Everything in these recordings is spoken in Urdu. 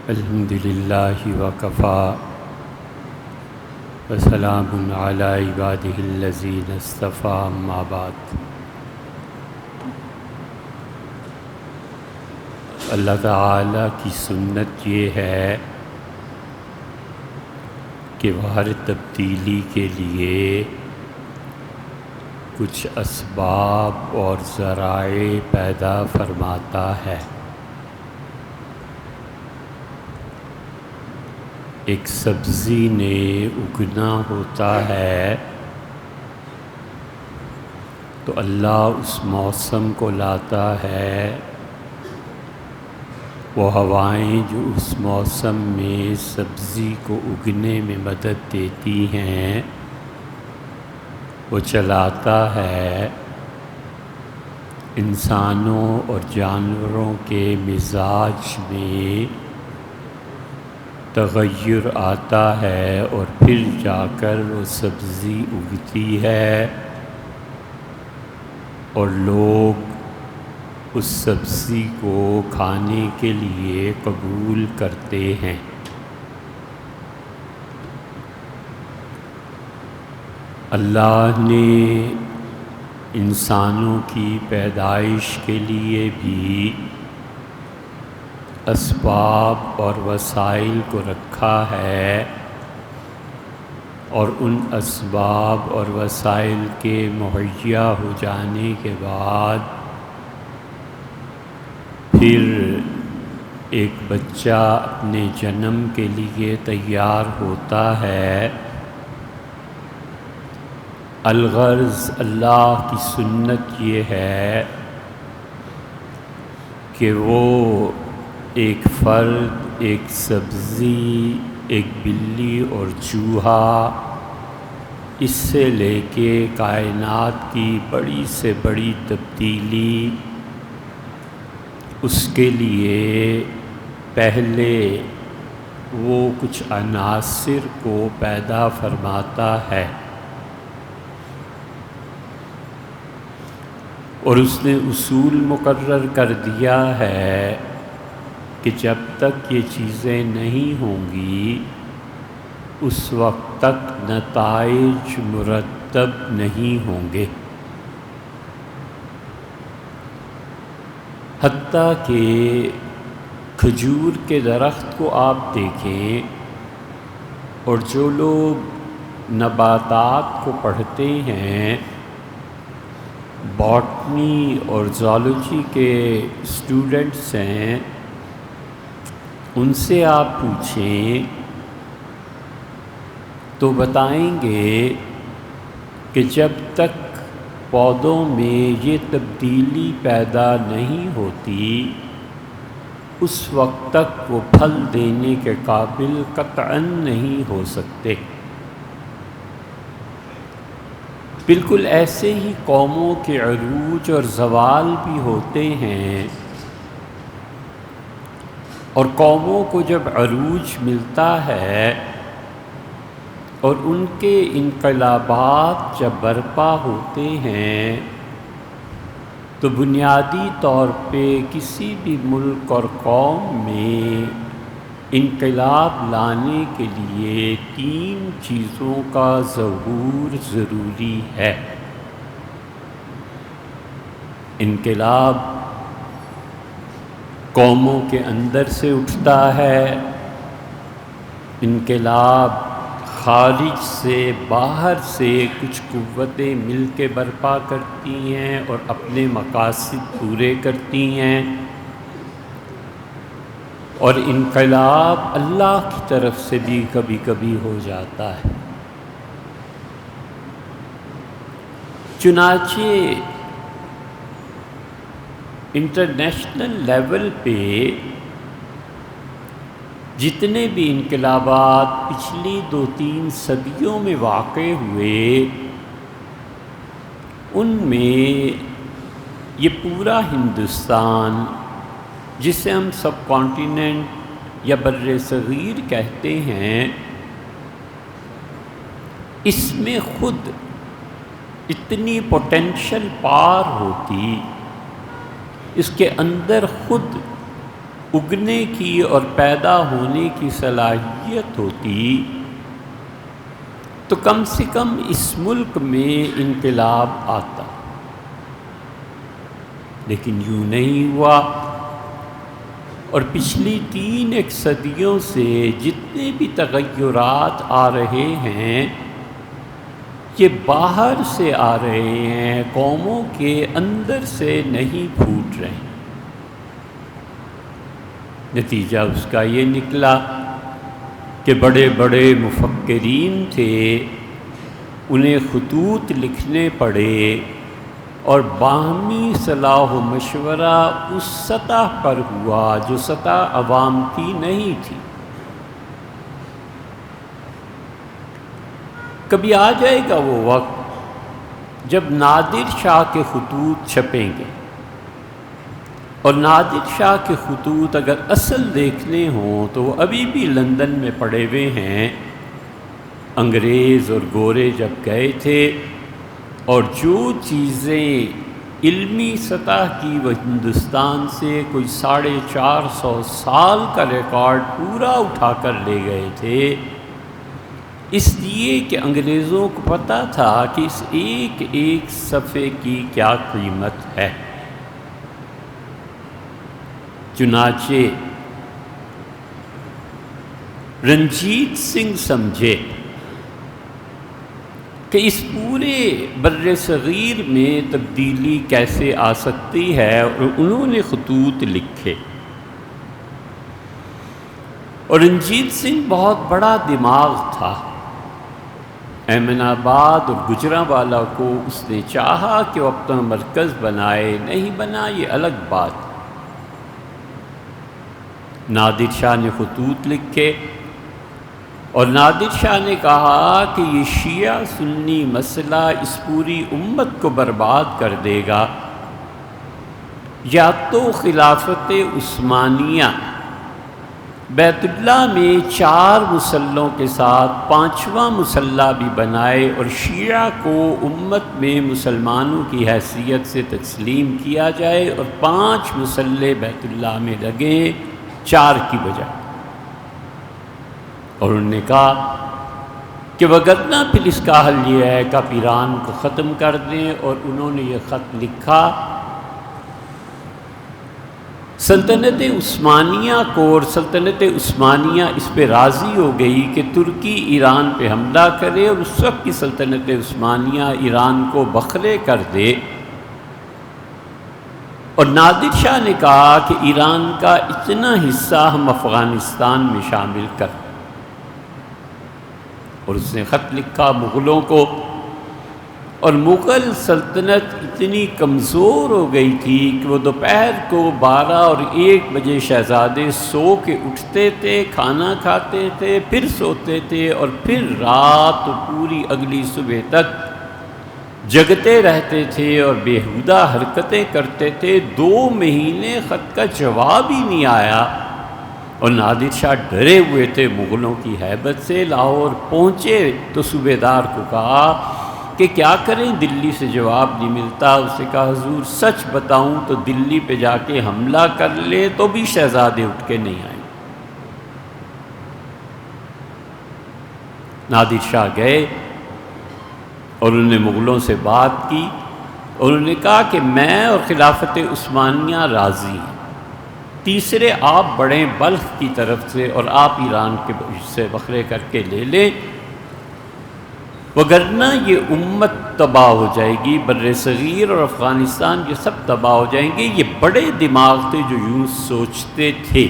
الحمد للہ وکفیٰ وسلام علی عبادہ الذین اصطفیٰ اما بعد۔ اللہ تعالیٰ کی سنت یہ ہے کہ وہ ہر تبدیلی کے لیے کچھ اسباب اور ذرائع پیدا فرماتا ہے۔ ایک سبزی نے اگنا ہوتا ہے تو اللہ اس موسم کو لاتا ہے، وہ ہوائیں جو اس موسم میں سبزی کو اگنے میں مدد دیتی ہیں وہ چلاتا ہے۔ انسانوں اور جانوروں کے مزاج میں تغیر آتا ہے اور پھر جا کر وہ سبزی اگتی ہے اور لوگ اس سبزی کو کھانے کے لیے قبول کرتے ہیں۔ اللہ نے انسانوں کی پیدائش کے لیے بھی اسباب اور وسائل کو رکھا ہے، اور ان اسباب اور وسائل کے مہیا ہو جانے کے بعد پھر ایک بچہ اپنے جنم کے لیے تیار ہوتا ہے۔ الغرض اللہ کی سنت یہ ہے کہ وہ ایک فرد، ایک سبزی، ایک بلی اور چوہا، اس سے لے کے کائنات کی بڑی سے بڑی تبدیلی، اس کے لیے پہلے وہ کچھ عناصر کو پیدا فرماتا ہے، اور اس نے اصول مقرر کر دیا ہے کہ جب تک یہ چیزیں نہیں ہوں گی اس وقت تک نتائج مرتب نہیں ہوں گے۔ حتیٰ کہ کھجور کے درخت کو آپ دیکھیں، اور جو لوگ نباتات کو پڑھتے ہیں، باٹنی اور زالوجی کے اسٹوڈنٹس ہیں، ان سے آپ پوچھیں تو بتائیں گے کہ جب تک پودوں میں یہ تبدیلی پیدا نہیں ہوتی اس وقت تک وہ پھل دینے کے قابل قطعاً نہیں ہو سکتے۔ بالکل ایسے ہی قوموں کے عروج اور زوال بھی ہوتے ہیں، اور قوموں کو جب عروج ملتا ہے اور ان کے انقلابات جب برپا ہوتے ہیں تو بنیادی طور پہ کسی بھی ملک اور قوم میں انقلاب لانے کے لیے 3 چیزوں کا ظہور ضروری ہے۔ انقلاب قوموں کے اندر سے اٹھتا ہے، انقلاب خارج سے، باہر سے کچھ قوتیں مل کے برپا کرتی ہیں اور اپنے مقاصد پورے کرتی ہیں، اور انقلاب اللہ کی طرف سے بھی کبھی کبھی ہو جاتا ہے۔ چنانچہ انٹرنیشنل لیول پہ جتنے بھی انقلابات پچھلی 2-3 صدیوں میں واقع ہوئے، ان میں یہ پورا ہندوستان، جسے ہم سب کانٹیننٹ یا بر صغیر کہتے ہیں، اس میں خود اتنی پوٹینشل پار ہوتی، اس کے اندر خود اگنے کی اور پیدا ہونے کی صلاحیت ہوتی تو کم سے کم اس ملک میں انقلاب آتا، لیکن یوں نہیں ہوا، اور پچھلی 3 صدیوں سے جتنے بھی تغیرات آ رہے ہیں یہ باہر سے آ رہے ہیں، قوموں کے اندر سے نہیں پھوٹ رہے ہیں۔ نتیجہ اس کا یہ نکلا کہ بڑے بڑے مفکرین تھے، انہیں خطوط لکھنے پڑے اور باہمی صلاح و مشورہ اس سطح پر ہوا جو سطح عوام کی نہیں تھی۔ کبھی آ جائے گا وہ وقت جب نادر شاہ کے خطوط چھپیں گے، اور نادر شاہ کے خطوط اگر اصل دیکھنے ہوں تو وہ ابھی بھی لندن میں پڑے ہوئے ہیں۔ انگریز اور گورے جب گئے تھے اور جو چیزیں علمی سطح کی وہ ہندوستان سے کوئی 450 سال کا ریکارڈ پورا اٹھا کر لے گئے تھے، اس لیے کہ انگریزوں کو پتہ تھا کہ اس ایک ایک صفحے کی کیا قیمت ہے۔ چنانچہ رنجیت سنگھ سمجھے کہ اس پورے بر صغیر میں تبدیلی کیسے آ سکتی ہے، اور انہوں نے خطوط لکھے۔ اور رنجیت سنگھ بہت بڑا دماغ تھا، ایمن آباد اور گجرانوالہ کو اس نے چاہا کہ وہ اپنا مرکز بنائے، نہیں بنا یہ الگ بات۔ نادر شاہ نے خطوط لکھے اور نادر شاہ نے کہا کہ یہ شیعہ سنی مسئلہ اس پوری امت کو برباد کر دے گا، یا تو خلافت عثمانیہ بیت اللہ میں 4 مصلوں کے ساتھ 5واں مصلی بھی بنائے اور شیعہ کو امت میں مسلمانوں کی حیثیت سے تسلیم کیا جائے، اور 5 مصلے بیت اللہ میں لگیں 4 کی بجائے۔ اور انہوں نے کہا کہ وگرنہ پھر اس کا حل یہ ہے کہ آپ ایران کو ختم کر دیں، اور انہوں نے یہ خط لکھا۔ سلطنت عثمانیہ کو، اور سلطنت عثمانیہ اس پہ راضی ہو گئی کہ ترکی ایران پہ حملہ کرے اور اس وقت کی سلطنت عثمانیہ ایران کو بخرے کر دے، اور نادر شاہ نے کہا کہ ایران کا اتنا حصہ ہم افغانستان میں شامل کر، اور اس نے خط لکھا مغلوں کو، اور مغل سلطنت اتنی کمزور ہو گئی تھی کہ وہ دوپہر کو 12 اور 1 بجے شہزادے سو کے اٹھتے تھے، کھانا کھاتے تھے، پھر سوتے تھے، اور پھر رات پوری اگلی صبح تک جگتے رہتے تھے اور بیہودہ حرکتیں کرتے تھے۔ 2 مہینے خط کا جواب ہی نہیں آیا، اور نادر شاہ ڈرے ہوئے تھے مغلوں کی ہیبت سے۔ لاہور پہنچے تو صوبیدار کو کہا کہ کیا کریں، دلی سے جواب نہیں ملتا۔ اس نے کہا حضور سچ بتاؤں تو دلی پہ جا کے حملہ کر لے تو بھی شہزادے اٹھ کے نہیں آئیں۔ نادر شاہ گئے اور انہوں نے مغلوں سے بات کی، اور انہوں نے کہا کہ میں اور خلافت عثمانیہ راضی ہیں، تیسرے آپ بڑھیں بلخ کی طرف سے اور آپ ایران کے سے بخرے کر کے لے لیں، وگرنہ یہ امت تباہ ہو جائے گی، بر صغیر اور افغانستان یہ سب تباہ ہو جائیں گے۔ یہ بڑے دماغ تھے جو یوں سوچتے تھے،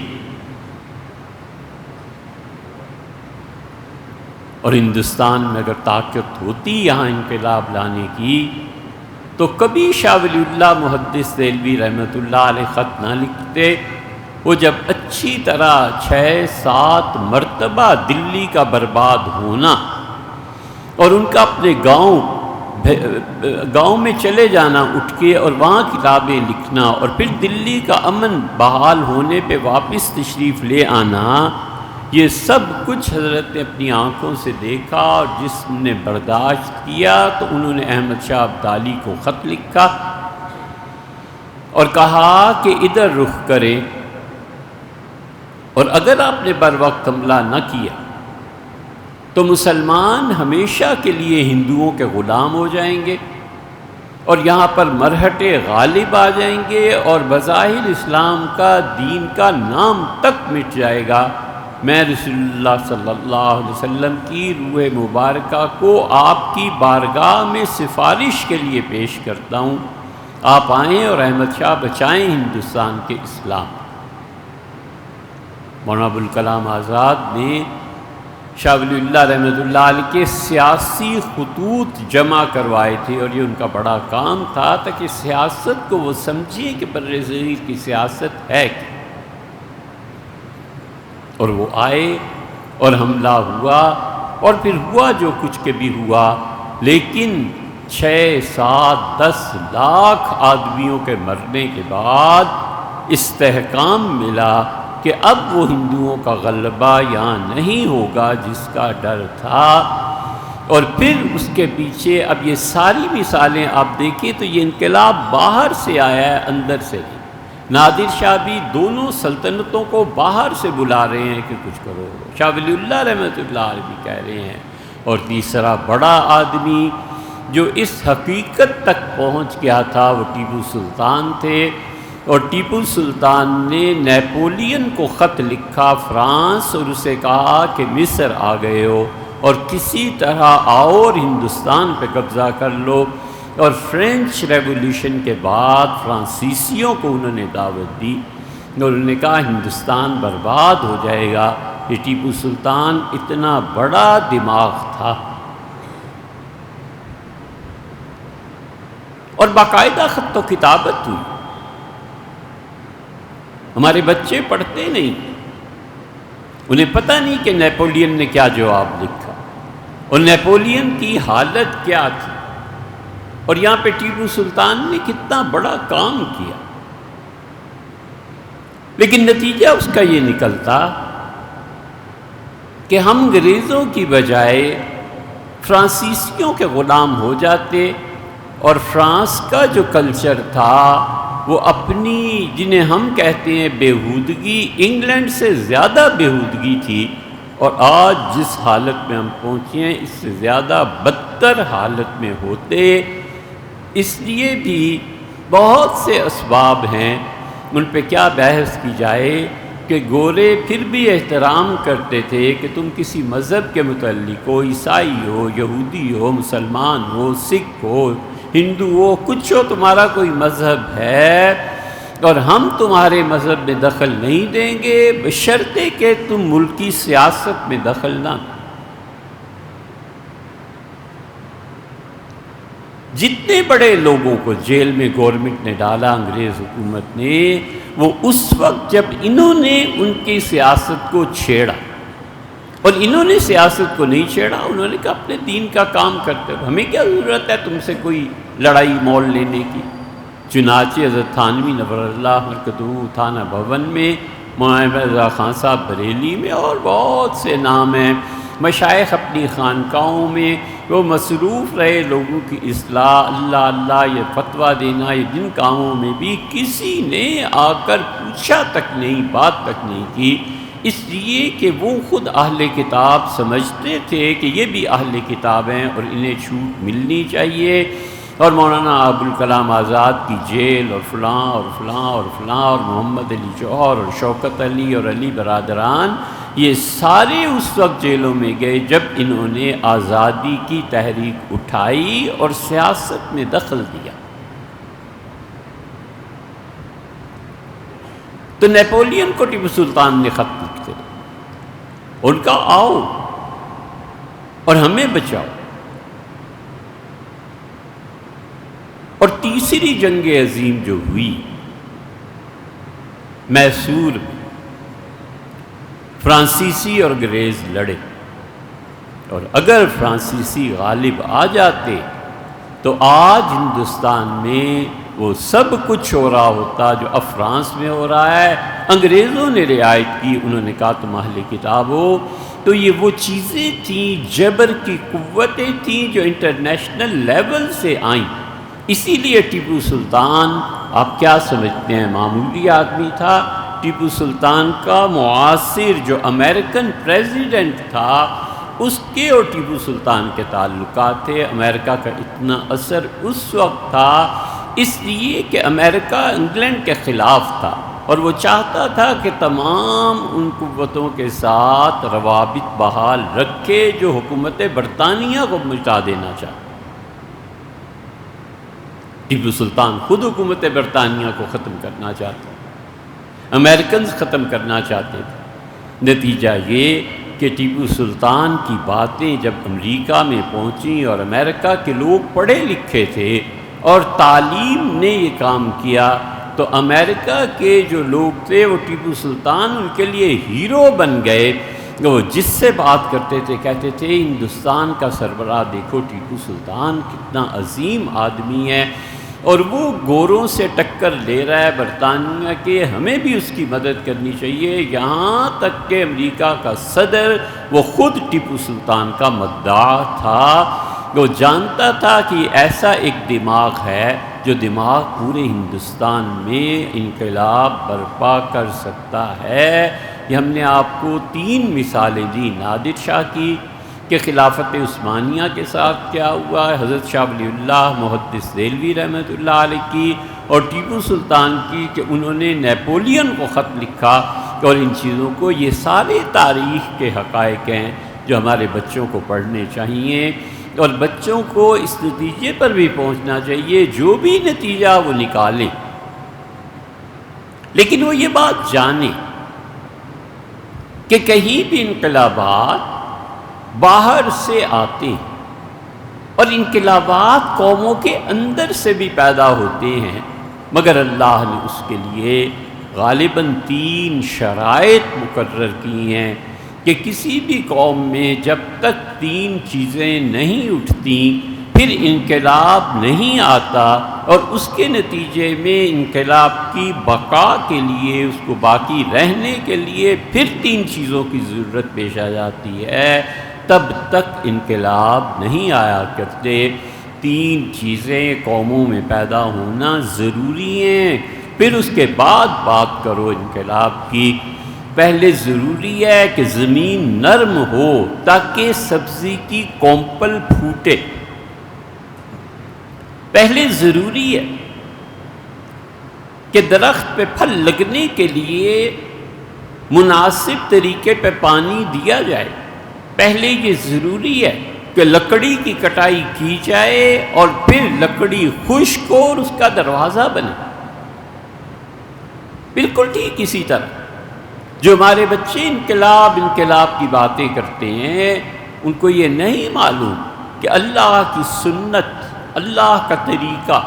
اور ہندوستان میں اگر طاقت ہوتی یہاں انقلاب لانے کی تو کبھی شاہ ولی اللہ محدث دہلوی رحمۃ اللہ علیہ خط نہ لکھتے۔ وہ جب اچھی طرح 6-7 مرتبہ دلی کا برباد ہونا اور ان کا اپنے گاؤں میں چلے جانا اٹھ کے اور وہاں کتابیں لکھنا، اور پھر دلی کا امن بحال ہونے پہ واپس تشریف لے آنا، یہ سب کچھ حضرت نے اپنی آنکھوں سے دیکھا، اور جس نے برداشت کیا تو انہوں نے احمد شاہ ابدالی کو خط لکھا اور کہا کہ ادھر رخ کریں، اور اگر آپ نے بر وقت حملہ نہ کیا تو مسلمان ہمیشہ کے لیے ہندوؤں کے غلام ہو جائیں گے اور یہاں پر مرہٹے غالب آ جائیں گے اور بظاہر اسلام کا دین کا نام تک مٹ جائے گا۔ میں رسول اللہ صلی اللہ علیہ وسلم کی روح مبارکہ کو آپ کی بارگاہ میں سفارش کے لیے پیش کرتا ہوں، آپ آئیں اور احمد شاہ بچائیں ہندوستان کے اسلام۔ مولانا ابوالکلام آزاد نے شاہ ولی اللہ رحمۃ اللہ علیہ کے سیاسی خطوط جمع کروائے تھے، اور یہ ان کا بڑا کام تھا تاکہ سیاست کو وہ سمجھیں کہ بر صغیر کی سیاست ہے کیا۔ اور وہ آئے اور حملہ ہوا، اور پھر ہوا جو کچھ کے بھی ہوا، لیکن 6، 7، 10 لاکھ آدمیوں کے مرنے کے بعد استحکام ملا کہ اب وہ ہندوؤں کا غلبہ یہاں نہیں ہوگا جس کا ڈر تھا۔ اور پھر اس کے پیچھے اب یہ ساری مثالیں آپ دیکھیں تو یہ انقلاب باہر سے آیا ہے، اندر سے نہیں۔ نادر شاہ بھی دونوں سلطنتوں کو باہر سے بلا رہے ہیں کہ کچھ کرو، شاہ ولی اللہ رحمۃ اللہ علیہ بھی کہہ رہے ہیں۔ اور تیسرا بڑا آدمی جو اس حقیقت تک پہنچ گیا تھا وہ ٹیپو سلطان تھے، اور ٹیپو سلطان نے نیپولین کو خط لکھا فرانس اور اسے کہا کہ مصر آ گئے ہو اور کسی طرح آؤ اور ہندوستان پہ قبضہ کر لو۔ اور فرینچ ریولیوشن کے بعد فرانسیسیوں کو انہوں نے دعوت دی اور انہوں نے کہا ہندوستان برباد ہو جائے گا۔ یہ ٹیپو سلطان اتنا بڑا دماغ تھا، اور باقاعدہ خط و کتابت ہوئی۔ ہمارے بچے پڑھتے نہیں، انہیں پتہ نہیں کہ نیپولین نے کیا جواب لکھا اور نیپولین کی حالت کیا تھی، اور یہاں پہ ٹیپو سلطان نے کتنا بڑا کام کیا۔ لیکن نتیجہ اس کا یہ نکلتا کہ ہم انگریزوں کی بجائے فرانسیسیوں کے غلام ہو جاتے، اور فرانس کا جو کلچر تھا وہ اپنی، جنہیں ہم کہتے ہیں بیہودگی، انگلینڈ سے زیادہ بیہودگی تھی، اور آج جس حالت میں ہم پہنچے ہیں اس سے زیادہ بدتر حالت میں ہوتے۔ اس لیے بھی بہت سے اسباب ہیں، ان پہ کیا بحث کی جائے کہ گورے پھر بھی احترام کرتے تھے کہ تم کسی مذہب کے متعلق ہو، عیسائی ہو، یہودی ہو، مسلمان ہو، سکھ ہو، ہندو ہو، کچھ ہو، تمہارا کوئی مذہب ہے اور ہم تمہارے مذہب میں دخل نہیں دیں گے بشرطے کہ تم ملکی سیاست میں دخل نہ دو۔ جتنے بڑے لوگوں کو جیل میں گورنمنٹ نے ڈالا، انگریز حکومت نے، وہ اس وقت جب انہوں نے ان کی سیاست کو چھیڑا، اور انہوں نے سیاست کو نہیں چھیڑا، انہوں نے کہا اپنے دین کا کام کرتے ہو، ہمیں کیا ضرورت ہے تم سے کوئی لڑائی مول لینے کی۔ چنانچہ حضرت تھانوی نور اللہ مرکزہ تھانہ بھون میں، مولانا رضا خان صاحب بریلی میں، اور بہت سے نام ہیں، مشائخ اپنی خانقاہوں میں وہ مصروف رہے لوگوں کی اصلاح، اللہ اللہ، یہ فتویٰ دینا، یہ جن کاموں میں بھی کسی نے آ کر پوچھا تک نہیں، بات تک نہیں کی، اس لیے کہ وہ خود اہل کتاب سمجھتے تھے کہ یہ بھی اہل کتاب ہیں اور انہیں چھوٹ ملنی چاہیے۔ اور مولانا ابوالکلام آزاد کی جیل، اور فلاں اور فلاں اور فلاں، اور محمد علی جوہر اور شوکت علی اور علی برادران، یہ سارے اس وقت جیلوں میں گئے جب انہوں نے آزادی کی تحریک اٹھائی اور سیاست میں دخل دیا۔ تو نیپولین کو ٹیپو سلطان نے خط لکھتے، ان کا آؤ اور ہمیں بچاؤ۔ اور تیسری جنگ عظیم جو ہوئی میسور میں، فرانسیسی اور انگریز لڑے، اور اگر فرانسیسی غالب آ جاتے تو آج ہندوستان میں وہ سب کچھ ہو رہا ہوتا جو اب فرانس میں ہو رہا ہے۔ انگریزوں نے رعایت کی، انہوں نے کہا تم اہل کتاب ہو، تو یہ وہ چیزیں تھیں، جبر کی قوتیں تھیں جو انٹرنیشنل لیول سے آئیں۔ اسی لیے ٹیپو سلطان، آپ کیا سمجھتے ہیں، معمولی آدمی تھا؟ ٹیپو سلطان کا معاصر جو امریکن پریزیڈنٹ تھا اس کے اور ٹیپو سلطان کے تعلقات تھے۔ امریکہ کا اتنا اثر اس وقت تھا اس لیے کہ امریکہ انگلینڈ کے خلاف تھا اور وہ چاہتا تھا کہ تمام ان قوتوں کے ساتھ روابط بحال رکھے جو حکومت برطانیہ کو مٹا دینا چاہتا۔ ٹیپو سلطان خود حکومت برطانیہ کو ختم کرنا چاہتے، امریکنز ختم کرنا چاہتے تھے۔ نتیجہ یہ کہ ٹیپو سلطان کی باتیں جب امریکہ میں پہنچیں اور امریکہ کے لوگ پڑھے لکھے تھے اور تعلیم نے یہ کام کیا تو امریکہ کے جو لوگ تھے وہ ٹیپو سلطان ان کے لیے ہیرو بن گئے۔ وہ جس سے بات کرتے تھے کہتے تھے ہندوستان کا سربراہ دیکھو ٹیپو سلطان کتنا عظیم آدمی ہے اور وہ گوروں سے ٹکر لے رہا ہے برطانیہ کے، ہمیں بھی اس کی مدد کرنی چاہیے۔ یہاں تک کہ امریکہ کا صدر وہ خود ٹیپو سلطان کا مداح تھا، وہ جانتا تھا کہ ایسا ایک دماغ ہے جو دماغ پورے ہندوستان میں انقلاب برپا کر سکتا ہے۔ یہ ہم نے آپ کو 3 مثالیں دی، نادر شاہ کی کہ خلافت عثمانیہ کے ساتھ کیا ہوا ہے، حضرت شاہ ولی اللہ محدث دہلوی رحمۃ اللہ علیہ کی، اور ٹیپو سلطان کی کہ انہوں نے نیپولین کو خط لکھا اور ان چیزوں کو۔ یہ سارے تاریخ کے حقائق ہیں جو ہمارے بچوں کو پڑھنے چاہیے اور بچوں کو اس نتیجے پر بھی پہنچنا چاہیے جو بھی نتیجہ وہ نکالیں، لیکن وہ یہ بات جانیں کہ کہیں بھی انقلابات باہر سے آتے ہیں اور انقلابات قوموں کے اندر سے بھی پیدا ہوتے ہیں، مگر اللہ نے اس کے لیے غالباً 3 شرائط مقرر کی ہیں کہ کسی بھی قوم میں جب تک 3 چیزیں نہیں اٹھتی پھر انقلاب نہیں آتا، اور اس کے نتیجے میں انقلاب کی بقا کے لیے، اس کو باقی رہنے کے لیے پھر 3 چیزوں کی ضرورت پیش آ جاتی ہے، تب تک انقلاب نہیں آیا کرتے۔ 3 چیزیں قوموں میں پیدا ہونا ضروری ہیں، پھر اس کے بعد بات کرو انقلاب کی۔ پہلے ضروری ہے کہ زمین نرم ہو تاکہ سبزی کی کونپل پھوٹے۔ پہلے ضروری ہے کہ درخت پہ پھل لگنے کے لیے مناسب طریقے پہ پانی دیا جائے۔ پہلے یہ ضروری ہے کہ لکڑی کی کٹائی کی جائے اور پھر لکڑی خشک ہو اور اس کا دروازہ بنے۔ بالکل ٹھیک اسی طرح جو ہمارے بچے انقلاب کی باتیں کرتے ہیں، ان کو یہ نہیں معلوم کہ اللہ کی سنت، اللہ کا طریقہ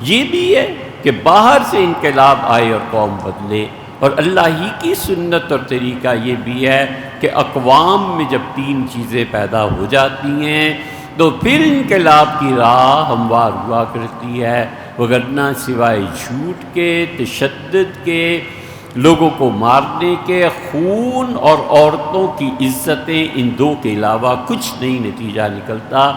یہ بھی ہے کہ باہر سے انقلاب آئے اور قوم بدلے، اور اللہ ہی کی سنت اور طریقہ یہ بھی ہے کہ اقوام میں جب 3 چیزیں پیدا ہو جاتی ہیں تو پھر انقلاب کی راہ ہموار ہوا کرتی ہے، وگرنہ سوائے جھوٹ کے، تشدد کے، لوگوں کو مارنے کے، خون اور عورتوں کی عزتیں، ان 2 کے علاوہ کچھ نہیں نتیجہ نکلتا۔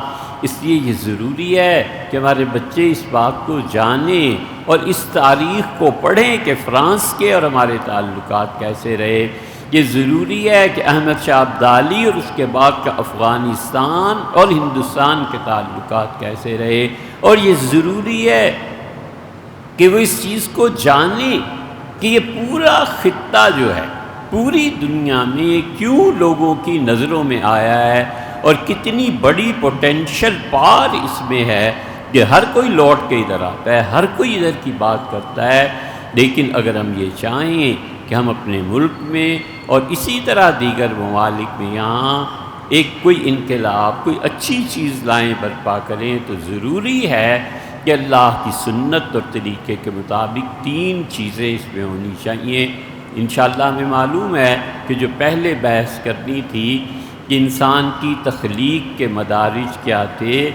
اس لیے یہ ضروری ہے کہ ہمارے بچے اس بات کو جانیں اور اس تاریخ کو پڑھیں کہ فرانس کے اور ہمارے تعلقات کیسے رہے۔ یہ ضروری ہے کہ احمد شاہ ابدالی اور اس کے بعد کا افغانستان اور ہندوستان کے تعلقات کیسے رہے، اور یہ ضروری ہے کہ وہ اس چیز کو جانیں کہ یہ پورا خطہ جو ہے پوری دنیا میں کیوں لوگوں کی نظروں میں آیا ہے اور کتنی بڑی پوٹینشل پار اس میں ہے کہ ہر کوئی لوٹ کے ادھر آتا ہے، ہر کوئی ادھر کی بات کرتا ہے۔ لیکن اگر ہم یہ چاہیں کہ ہم اپنے ملک میں اور اسی طرح دیگر ممالک میں یہاں ایک کوئی انقلاب، کوئی اچھی چیز لائیں، برپا کریں، تو ضروری ہے کہ اللہ کی سنت اور طریقے کے مطابق 3 چیزیں اس میں ہونی چاہیے۔ انشاءاللہ ہمیں معلوم ہے کہ جو پہلے بحث کرنی تھی کہ انسان کی تخلیق کے مدارج کیا تھے،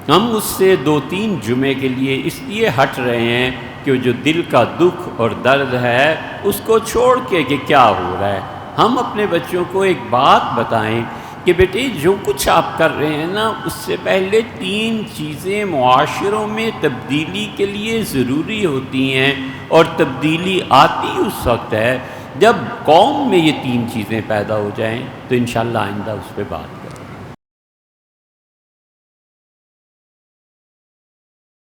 ہم اس سے 2-3 جمعے کے لیے اس لیے ہٹ رہے ہیں کہ جو دل کا دکھ اور درد ہے اس کو چھوڑ کے کہ کیا ہو رہا ہے، ہم اپنے بچوں کو ایک بات بتائیں کہ بیٹے جو کچھ آپ کر رہے ہیں نا، اس سے پہلے 3 چیزیں معاشروں میں تبدیلی کے لیے ضروری ہوتی ہیں، اور تبدیلی آتی اس وقت ہے جب قوم میں یہ 3 چیزیں پیدا ہو جائیں۔ تو انشاءاللہ آئندہ اس پہ بات